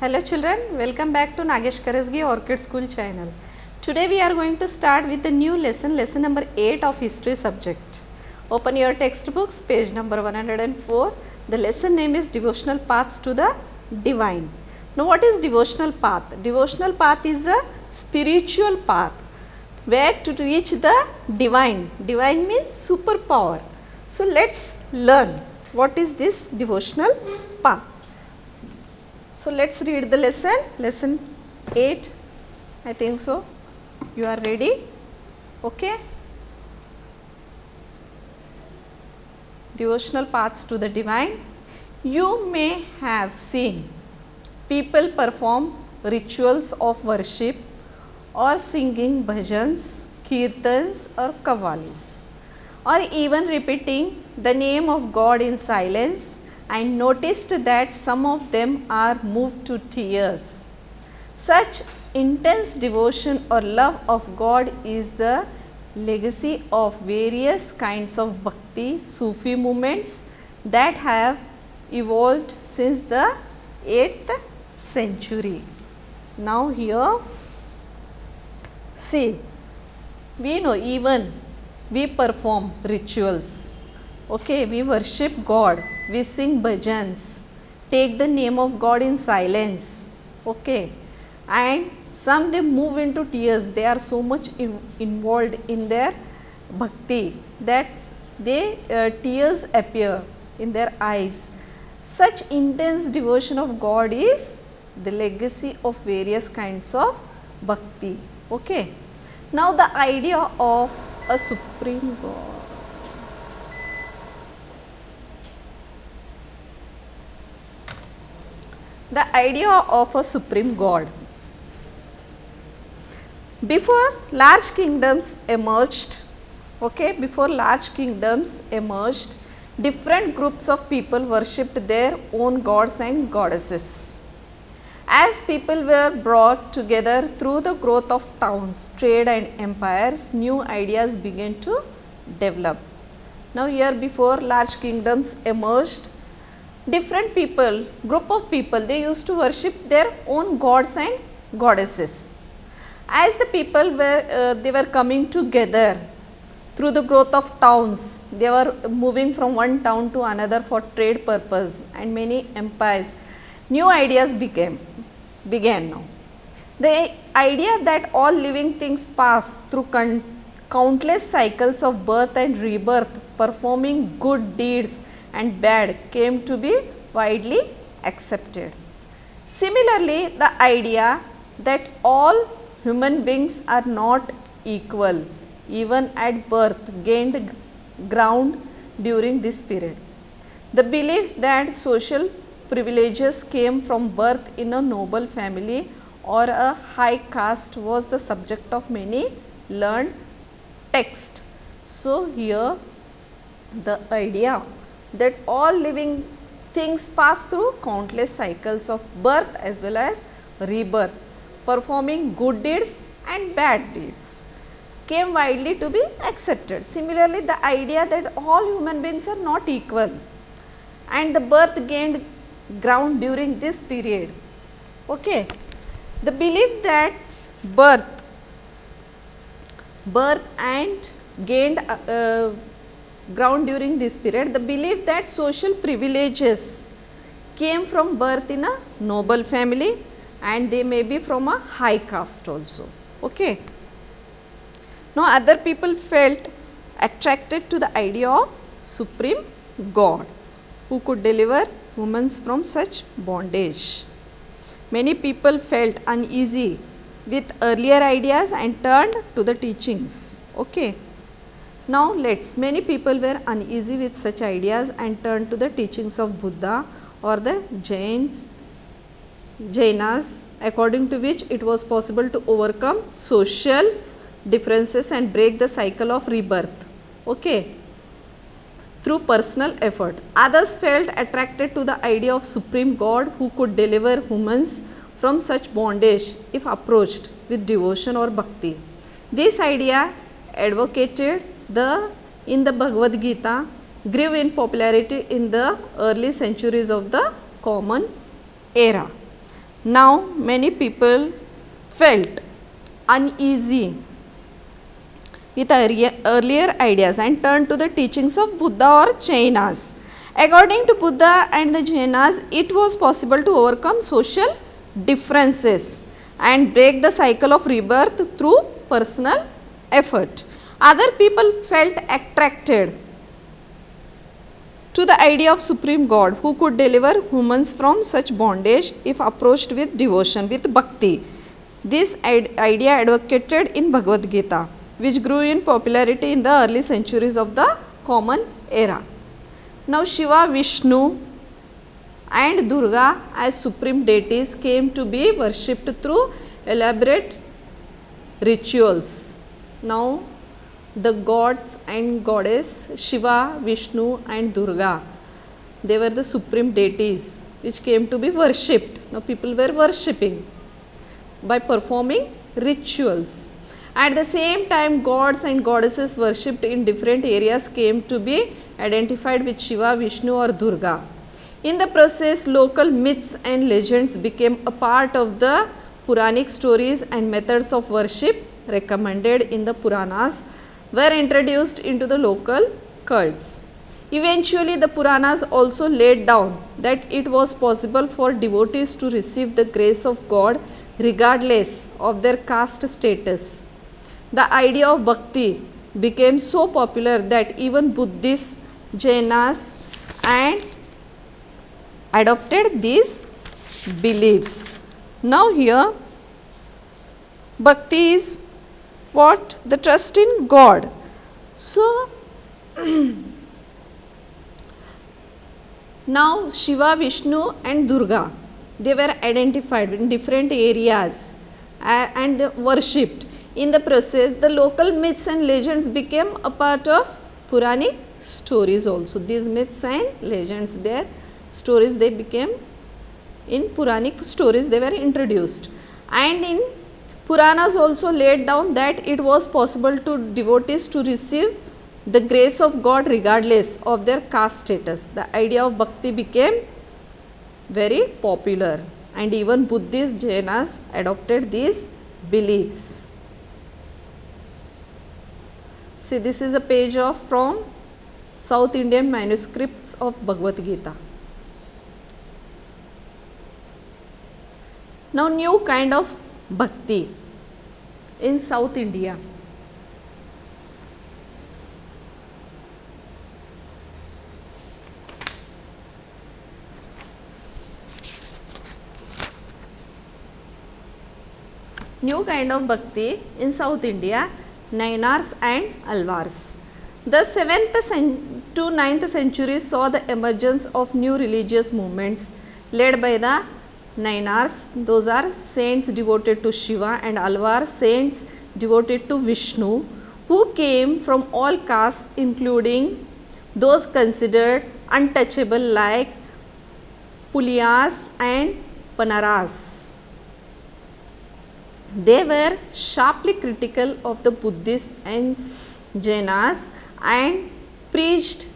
Hello children, welcome back to Nagesh Karasgi Orchid School channel. Today we are going to start with the new lesson, lesson number 8 of history subject. Open your textbooks, page number 104. The lesson name is Devotional Paths to the Divine. Now what is devotional path? Devotional path is a spiritual path where to reach the divine. Divine means superpower. So let's learn what is this devotional path. So let's read the lesson, lesson 8, I think so. You are ready? Okay. Devotional paths to the divine. You may have seen people perform rituals of worship or singing bhajans, kirtans or qawwalis, or even repeating the name of God in silence, and noticed that some of them are moved to tears. Such intense devotion or love of God is the legacy of various kinds of bhakti, Sufi movements that have evolved since the 8th century. Now here, see, we know even we perform rituals. Okay, we worship God, we sing bhajans, take the name of God in silence, okay, and some they move into tears, they are so much involved in their bhakti that they tears appear in their eyes. Such intense devotion of God is the legacy of various kinds of bhakti, okay. Now the idea of a supreme God. The idea of a supreme God. Before large kingdoms emerged, okay, different groups of people worshipped their own gods and goddesses. As people were brought together through the growth of towns, trade and empires, new ideas began to develop. Now here before large kingdoms emerged, different people, group of people, they used to worship their own gods and goddesses. As the people were, they were coming together through the growth of towns, they were moving from one town to another for trade purpose and many empires, new ideas began now. The idea that all living things pass through countless cycles of birth and rebirth, performing good deeds and bad, came to be widely accepted. Similarly, the idea that all human beings are not equal even at birth gained ground during this period. The belief that social privileges came from birth in a noble family or a high caste was the subject of many learned texts. So here the idea that all living things pass through countless cycles of birth as well as rebirth, performing good deeds and bad deeds, came widely to be accepted. Similarly, the idea that all human beings are not equal and the birth gained ground during this period. Okay. The belief that birth and gained ground during this period, the belief that social privileges came from birth in a noble family and they may be from a high caste also. Okay. Now other people felt attracted to the idea of supreme God who could deliver humans from such bondage. Many people felt uneasy with earlier ideas and turned to the teachings. Okay. Now many people were uneasy with such ideas and turned to the teachings of Buddha or the Jainas, according to which it was possible to overcome social differences and break the cycle of rebirth, okay, through personal effort. Others felt attracted to the idea of supreme God who could deliver humans from such bondage if approached with devotion or bhakti. This idea advocated in the Bhagavad Gita grew in popularity in the early centuries of the Common Era. Now many people felt uneasy with earlier ideas and turned to the teachings of Buddha or Jainas. According to Buddha and the Jainas, it was possible to overcome social differences and break the cycle of rebirth through personal effort. Other people felt attracted to the idea of Supreme God who could deliver humans from such bondage if approached with devotion, with bhakti. This idea advocated in Bhagavad Gita, which grew in popularity in the early centuries of the Common Era. Now Shiva, Vishnu and Durga as supreme deities came to be worshipped through elaborate rituals. Now the gods and goddess Shiva, Vishnu and Durga, they were the supreme deities which came to be worshipped. Now people were worshipping by performing rituals. At the same time, gods and goddesses worshipped in different areas came to be identified with Shiva, Vishnu or Durga. In the process, local myths and legends became a part of the Puranic stories, and methods of worship recommended in the Puranas were introduced into the local cults. Eventually, the Puranas also laid down that it was possible for devotees to receive the grace of God regardless of their caste status. The idea of bhakti became so popular that even Buddhists, Jainas and adopted these beliefs. Now here bhakti is what? The trust in God. So now Shiva, Vishnu and Durga, they were identified in different areas and worshipped. In the process, the local myths and legends became a part of Puranic stories also. These myths and legends, their stories, they became in Puranic stories, they were introduced. And in Puranas also laid down that it was possible to devotees to receive the grace of God regardless of their caste status. The idea of bhakti became very popular, and even Buddhists, Jainas adopted these beliefs. See, this is a page of from South Indian manuscripts of Bhagavad Gita. Now new kind of bhakti in South India. New kind of bhakti in South India, Nayanars and Alvars. The 7th to 9th centuries saw the emergence of new religious movements led by the Nayanars. Those are saints devoted to Shiva, and Alvars, saints devoted to Vishnu, who came from all castes including those considered untouchable like Puliyas and Panaras. They were sharply critical of the Buddhists and Jainas and preached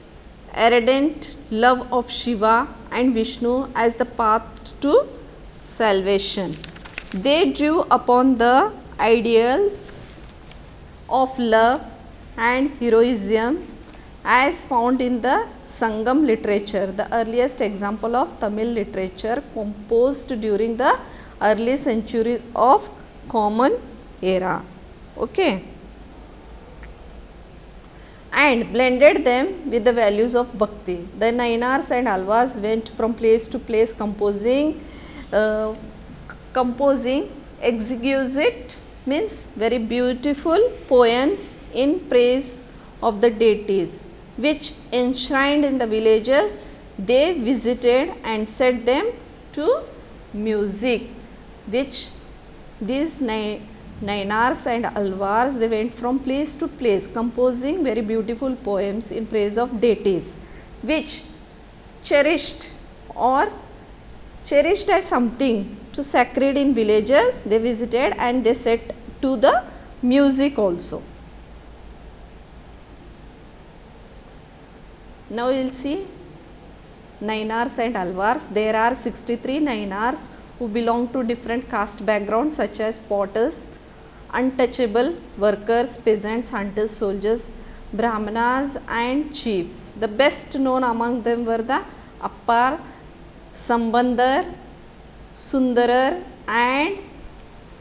ardent love of Shiva and Vishnu as the path to salvation. They drew upon the ideals of love and heroism as found in the Sangam literature, the earliest example of Tamil literature composed during the early centuries of Common Era. Okay. And blended them with the values of bhakti. The Nayanars and Alvars went from place to place composing exquisite, means very beautiful poems in praise of the deities, which enshrined in the villages they visited and set them to music, which these Nayanars and Alvars, they went from place to place composing very beautiful poems in praise of deities, which cherished as something to sacred in villages they visited, and they set to the music also. Now we will see Nayanars and Alvars. There are 63 Nayanars who belong to different caste backgrounds such as potters, untouchable workers, peasants, hunters, soldiers, brahmanas and chiefs. The best known among them were the Appar, Sambandar, Sundarar and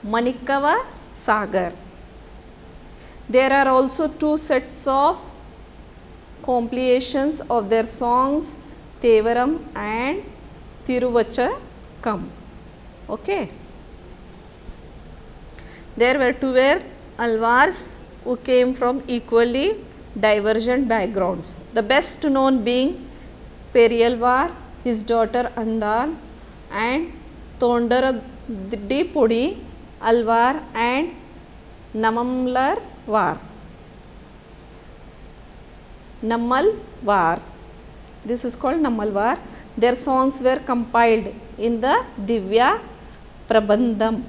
Manikava Sagar. There are also two sets of compilations of their songs, Tevaram and Tiruvachakam. Okay. There were two Alvars who came from equally divergent backgrounds. The best known being Periyalvar, his daughter Andal and Tondaradipudi Alvar and Nammalvar. Nammalvar. This is called Nammalvar. Their songs were compiled in the Divya Prabandham.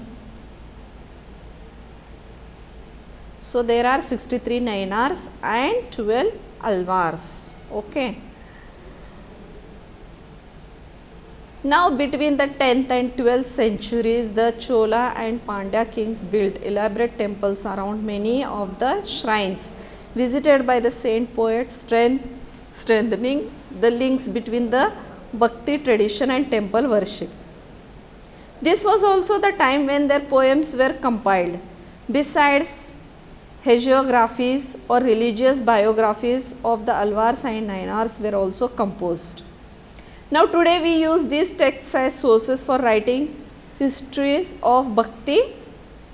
So, there are 63 Nayanars and 12 Alvars. Okay. Now, between the 10th and 12th centuries, the Chola and Pandya kings built elaborate temples around many of the shrines visited by the saint poets, strengthening the links between the Bhakti tradition and temple worship. This was also the time when their poems were compiled. Besides hagiographies or religious biographies of the Alvars and Nayanars were also composed. Now, today we use these texts as sources for writing histories of Bhakti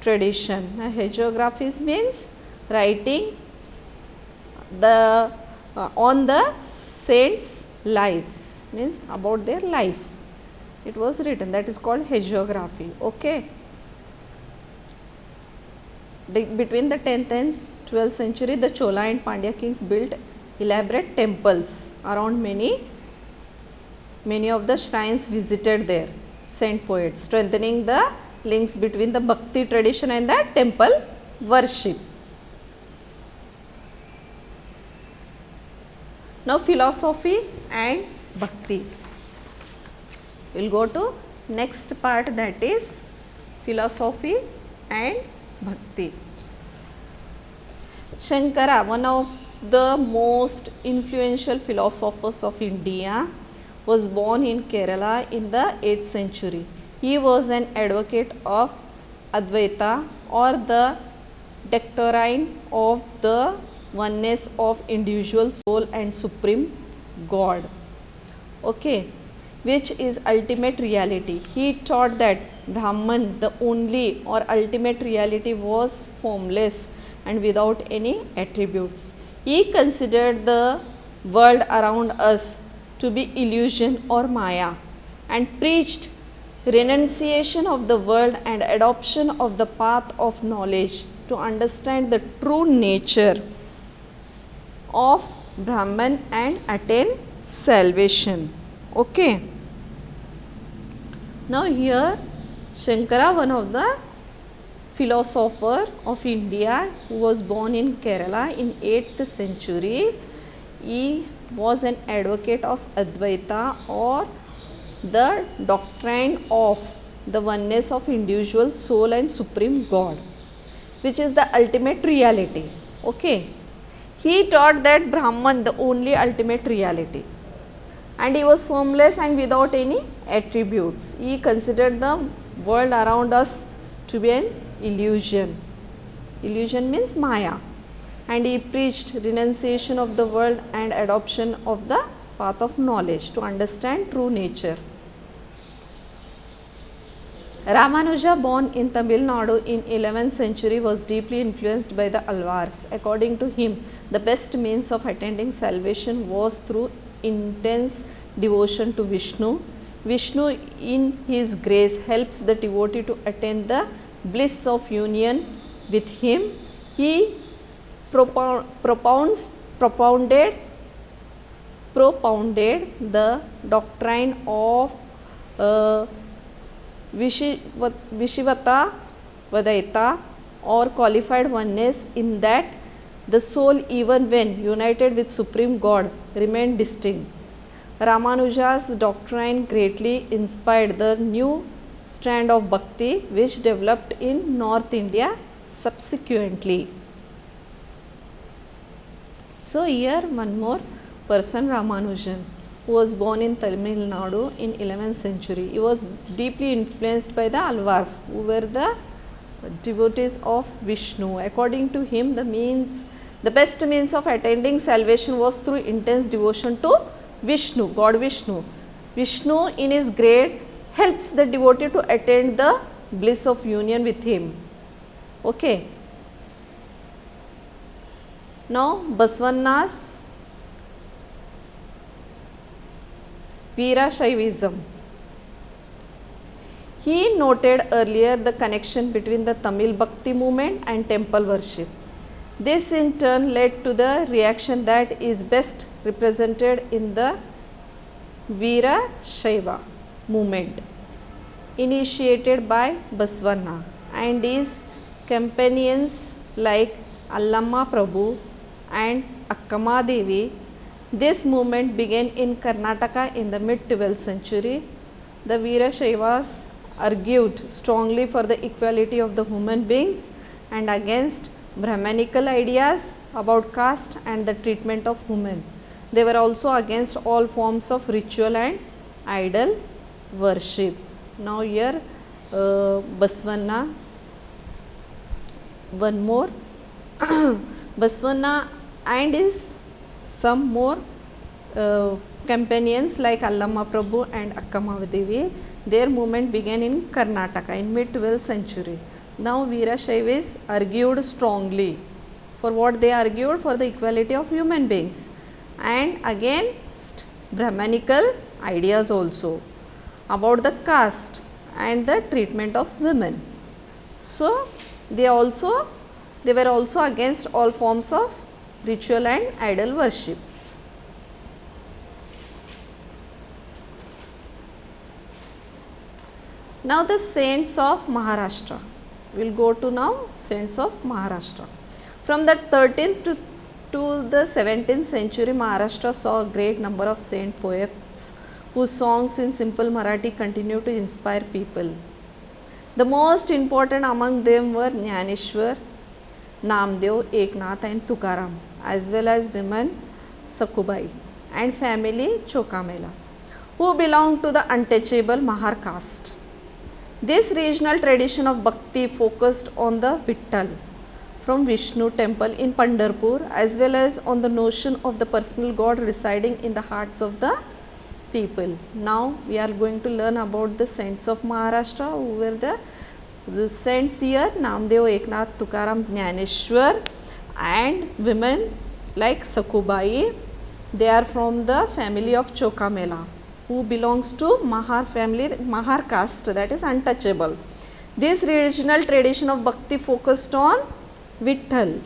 tradition. Now, hagiographies means writing on the saints' lives, means about their life. It was written, that is called hagiography. Okay. Between the 10th and 12th century, the Chola and Pandya kings built elaborate temples around many of the shrines visited there, saint poets, strengthening the links between the Bhakti tradition and the temple worship. Now, philosophy and Bhakti. We will go to next part, that is philosophy and Bhakti. Shankara, one of the most influential philosophers of India, was born in Kerala in the 8th century. He was an advocate of Advaita or the doctrine of the oneness of individual soul and supreme God, okay, which is ultimate reality. He taught that Brahman, the only or ultimate reality, was formless and without any attributes. He considered the world around us to be illusion or Maya and preached renunciation of the world and adoption of the path of knowledge to understand the true nature of Brahman and attain salvation. Okay. Now, here Shankara, one of the philosopher of India who was born in Kerala in 8th century, he was an advocate of Advaita or the doctrine of the oneness of individual soul and supreme God, which is the ultimate reality. Okay. He taught that Brahman, the only ultimate reality, and he was formless and without any attributes. He considered the world around us to be an illusion. Illusion means Maya. And he preached renunciation of the world and adoption of the path of knowledge to understand true nature. Ramanuja, born in Tamil Nadu in 11th century, was deeply influenced by the Alvars. According to him, the best means of attaining salvation was through intense devotion to Vishnu. Vishnu, in his grace, helps the devotee to attain the bliss of union with him. He propounded the doctrine of Vishivata Vadaita or qualified oneness, in that the soul, even when united with Supreme God, remained distinct. Ramanuja's doctrine greatly inspired the new strand of bhakti which developed in North India subsequently. So here one more person, Ramanujan, who was born in Tamil Nadu in 11th century. He was deeply influenced by the Alvars, who were the devotees of Vishnu. According to him, the best means of attaining salvation was through intense devotion to Vishnu, God Vishnu. Vishnu in his grade helps the devotee to attain the bliss of union with him. Okay. Now Basavana's Veerashaivism. He noted earlier the connection between the Tamil Bhakti movement and temple worship. This in turn led to the reaction that is best represented in the Veerashaiva movement initiated by Basavana and his companions like Allamma Prabhu and Akkama Devi. This movement began in Karnataka in the mid 12th century. The Veerashaivas argued strongly for the equality of the human beings and against Brahmanical ideas about caste and the treatment of women. They were also against all forms of ritual and idol worship. Now here Basavana, one more Basavana and his some more companions like Allamma Prabhu and Akkama Devi. Their movement began in Karnataka in mid 12th century. Now Veerashaivis argued strongly. For what they argued? For the equality of human beings and against Brahmanical ideas also about the caste and the treatment of women. So they were also against all forms of ritual and idol worship. Now the saints of Maharashtra. We will go to now saints of Maharashtra. From the 13th to the 17th century, Maharashtra saw a great number of saint poets whose songs in simple Marathi continue to inspire people. The most important among them were Jnaneshwar, Namdev, Eknath and Tukaram, as well as women Sakubai and family Chokamela, who belonged to the untouchable Mahar caste. This regional tradition of bhakti focused on the Vittal from Vishnu temple in Pandharpur as well as on the notion of the personal God residing in the hearts of the people. Now we are going to learn about the saints of Maharashtra, who were the saints here: Namdev, Eknath, Tukaram, Jnaneshwar, and women like Sakubai. They are from the family of Chokamela, who belongs to Mahar family, Mahar caste, that is untouchable. This regional tradition of bhakti focused on Vitthal,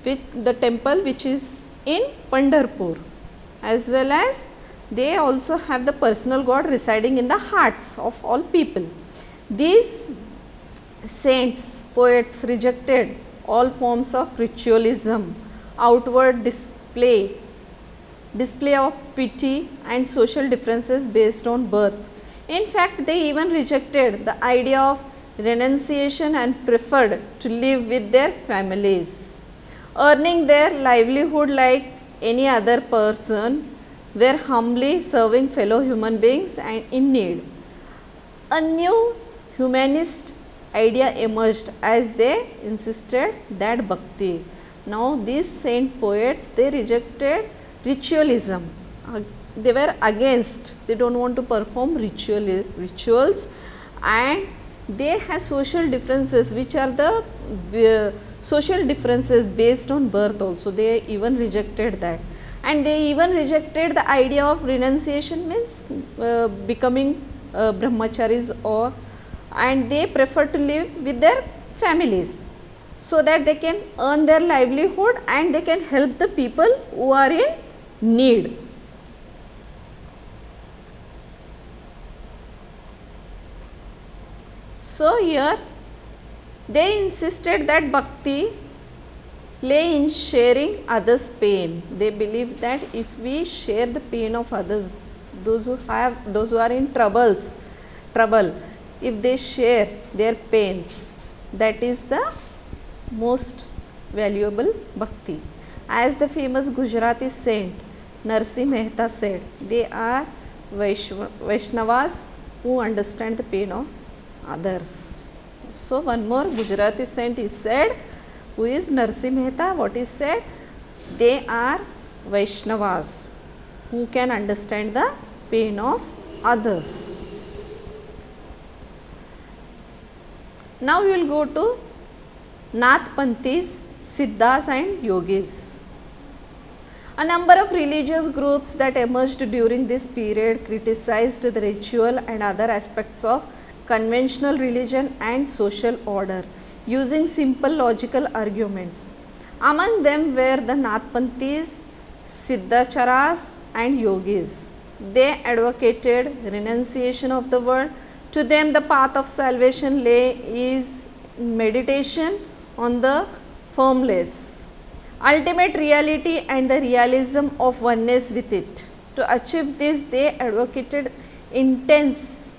the temple which is in Pandharpur, as well as they also have the personal God residing in the hearts of all people. These saints, poets rejected all forms of ritualism, outward display of pity and social differences based on birth. In fact, they even rejected the idea of renunciation and preferred to live with their families, earning their livelihood like any other person, were humbly serving fellow human beings and in need. A new humanist idea emerged as they insisted that bhakti. Now these saint poets, they rejected ritualism. They were against, they don't want to perform rituals, and they have social differences which are the social differences based on birth also. They even rejected that, and they even rejected the idea of renunciation, means becoming brahmacharis, and they prefer to live with their families so that they can earn their livelihood and they can help the people who are in need. So here they insisted that bhakti lay in sharing others' pain. They believe that if we share the pain of others, those who are in trouble, if they share their pains. That is the most valuable bhakti. As the famous Gujarati saint Narsi Mehta said, they are Vaishnavas who understand the pain of others. So, one more Gujarati saint is said, who is Narsi Mehta. What is said? They are Vaishnavas who can understand the pain of others. Now, we will go to Nathpanthis, Siddhas and Yogis. A number of religious groups that emerged during this period criticized the ritual and other aspects of conventional religion and social order using simple logical arguments. Among them were the Nathpanthis, Siddhacharas and Yogis. They advocated renunciation of the world. To them, the path of salvation lay is meditation on the formless, ultimate reality and the realism of oneness with it. To achieve this, they advocated intense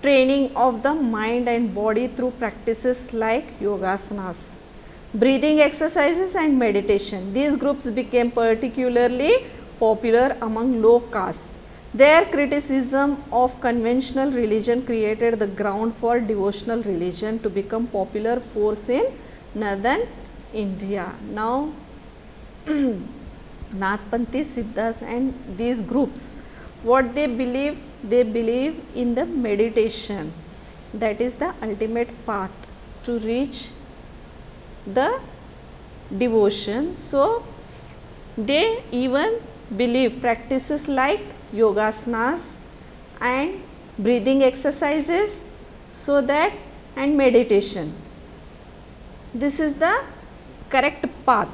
training of the mind and body through practices like yogasanas, breathing exercises and meditation. These groups became particularly popular among low castes. Their criticism of conventional religion created the ground for devotional religion to become popular force in northern India. Now, Nathpanthis, Siddhas and these groups, what they believe in the meditation. That is the ultimate path to reach the devotion. So, they even believe practices like yogasanas and breathing exercises, so that and meditation. This is the correct path.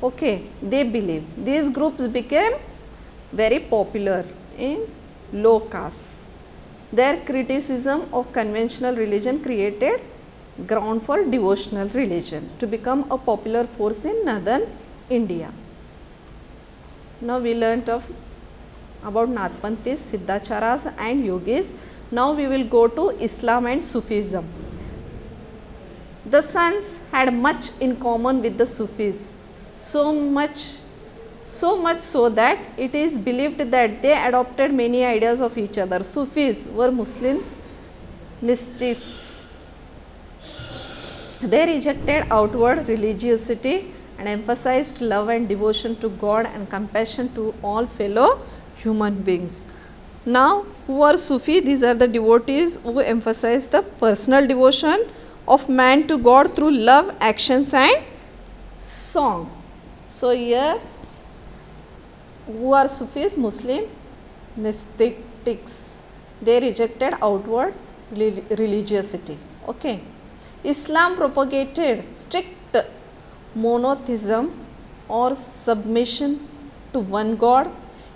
Okay, they believe. These groups became very popular in low castes. Their criticism of conventional religion created ground for devotional religion to become a popular force in northern India. Now, we learnt about Nathpanthis, Siddhacharas and Yogis. Now, we will go to Islam and Sufism. The sons had much in common with the Sufis, so much so that it is believed that they adopted many ideas of each other. Sufis were Muslims, mystics. They rejected outward religiosity and emphasized love and devotion to God and compassion to all fellow human beings. Now, who are Sufi? These are the devotees who emphasize the personal devotion of man to God through love, actions and song. So, here who are Sufis? Muslim mystics. They rejected outward religiosity. Okay. Islam propagated strict monotheism or submission to one God.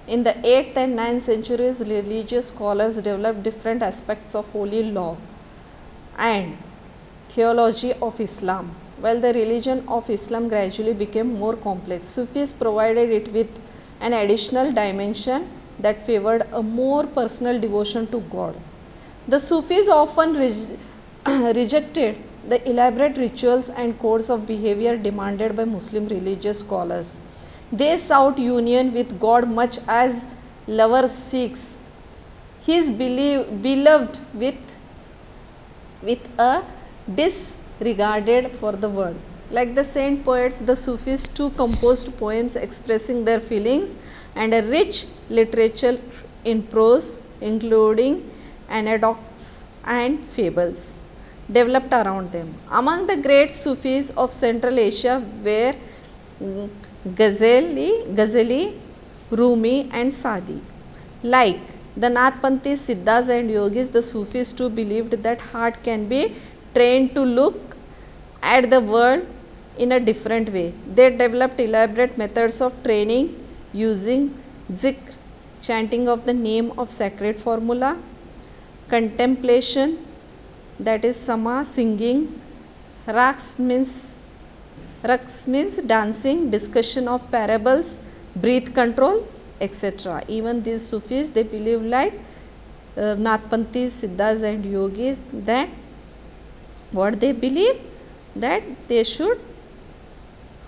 In the 8th and 9th centuries, religious scholars developed different aspects of holy law and theology of Islam. While the religion of Islam gradually became more complex, Sufis provided it with an additional dimension that favored a more personal devotion to God. The Sufis often rejected the elaborate rituals and codes of behavior demanded by Muslim religious scholars. They sought union with God much as lover seeks his beloved with a disregarded for the world. Like the saint poets, the Sufis too composed poems expressing their feelings and a rich literature in prose, including anecdotes and fables developed around them. Among the great Sufis of Central Asia were Ghazali, Rumi and Sadi. Like the Nathpanthis, Siddhas and Yogis, the Sufis too believed that heart can be trained to look at the world in a different way. They developed elaborate methods of training using zikr, chanting of the name of sacred formula, contemplation, that is sama, singing, raqs means dancing, discussion of parables, breath control, etc. Even these Sufis, they believe like Nathpanthis, Siddhas and Yogis, that what they believe, that they should,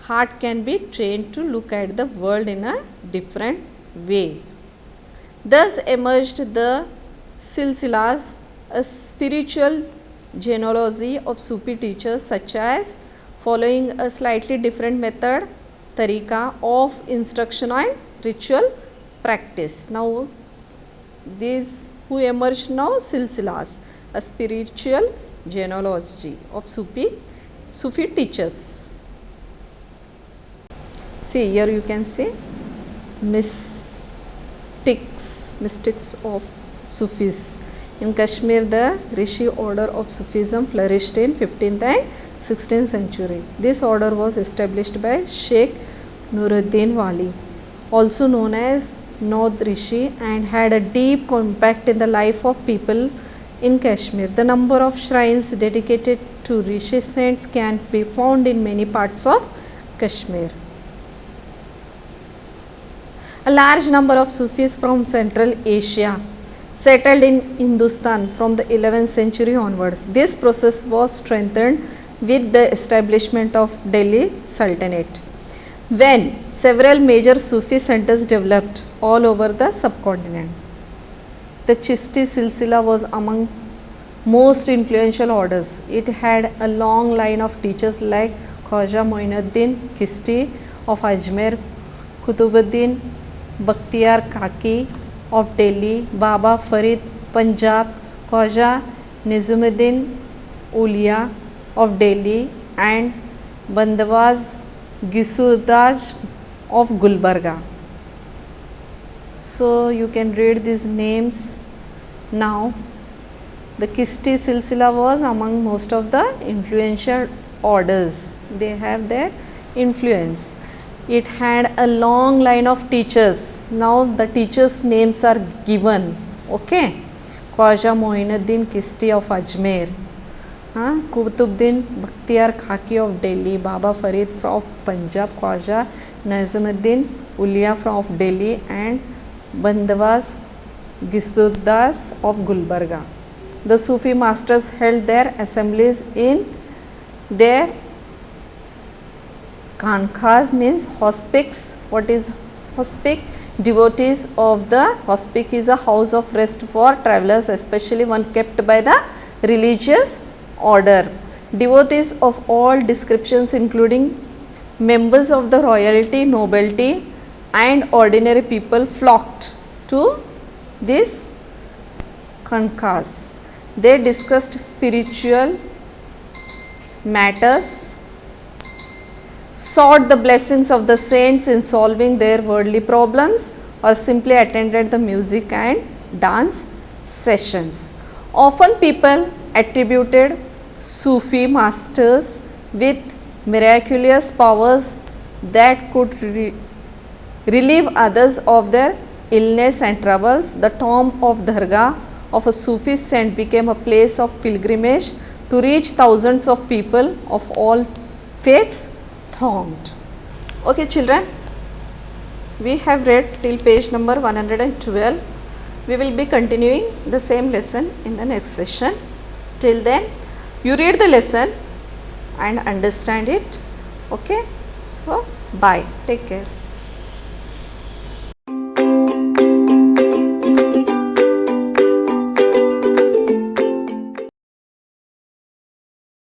heart can be trained to look at the world in a different way. Thus emerged the silsilas, a spiritual genealogy of Sufi teachers, such as following a slightly different method, tariqa of instruction and ritual practice. Now these who emerged now, silsilas, a spiritual genealogy of Sufi teachers. See, here you can see mystics of Sufis. In Kashmir, the Rishi order of Sufism flourished in 15th and 16th century. This order was established by Sheikh Nuruddin Wali, also known as Naud Rishi, and had a deep impact in the life of people in Kashmir. The number of shrines dedicated to Rishi saints can be found in many parts of Kashmir. A large number of Sufis from Central Asia settled in Hindustan from the 11th century onwards. This process was strengthened with the establishment of Delhi Sultanate, when several major Sufi centers developed all over the subcontinent. The Chishti Silsila was among most influential orders. It had a long line of teachers like Khwaja Moinuddin Chishti of Ajmer, Kutubuddin Bakhtiyar Kaki of Delhi, Baba Farid Punjab, Khwaja Nizamuddin Auliya of Delhi, and Bandawaz Gisuddaj of Gulbarga. So you can read these names now. The Chishti Silsila was among most of the influential orders. They have their influence. It had a long line of teachers. Now the teachers' names are given. Okay. Khwaja Moinuddin Chishti of Ajmer, Kutubuddin Bakhtiyar Kaki of Delhi, Baba Farid of Punjab, Khwaja Nizamuddin Auliya of Delhi, and Bandawaz Gisuddaj of Gulbarga. The Sufi masters held their assemblies in their Khankhas, means hospices. What is hospice? Devotees of the hospice is a house of rest for travelers, especially one kept by the religious order. Devotees of all descriptions, including members of the royalty, nobility and ordinary people, flocked to this Khankhas. They discussed spiritual matters, sought the blessings of the saints in solving their worldly problems, or simply attended the music and dance sessions. Often people attributed Sufi masters with miraculous powers that could relieve others of their illness and troubles. The tomb of Dargah of a Sufi saint became a place of pilgrimage to reach thousands of people of all faiths thronged. Okay children, we have read till page number 112. We will be continuing the same lesson in the next session. Till then, you read the lesson and understand it. Okay, so bye, take care.